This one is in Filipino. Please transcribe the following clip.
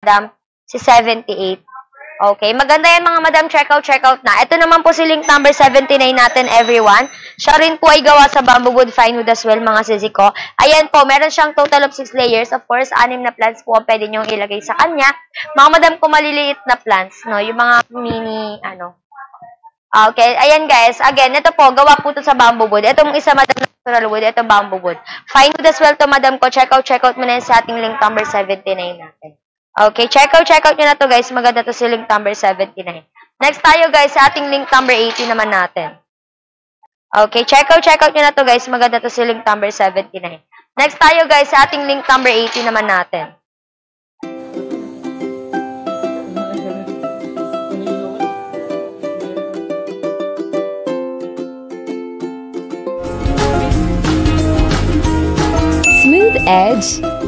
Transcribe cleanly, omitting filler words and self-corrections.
madam, si 78. Okay, maganda yan mga madam, check out na. Ito naman po si link number 79 natin, everyone. Siya rin po ay gawa sa bamboo wood fine wood as well, mga sisi ko. Ayan po, meron siyang total of 6 layers. Of course, 6 na plants po ang pwede nyong ilagay sa kanya. Mga madam, kung maliliit na plants, no, yung mga mini, Okay, ayan guys. Again, ito po, gawa po ito sa bamboo wood. Itong isa, madam, natural wood. Ito, bamboo wood. Fine wood as well to, madam ko. Check out mo na sa ating link number 79 natin. Okay, check out nyo na to guys. Maganda to si link number 79. Next tayo guys sa ating link number 80 naman natin. Okay, check out nyo na to guys. Maganda to si link number 79. Next tayo guys sa ating link number 80 naman natin. Smooth edge.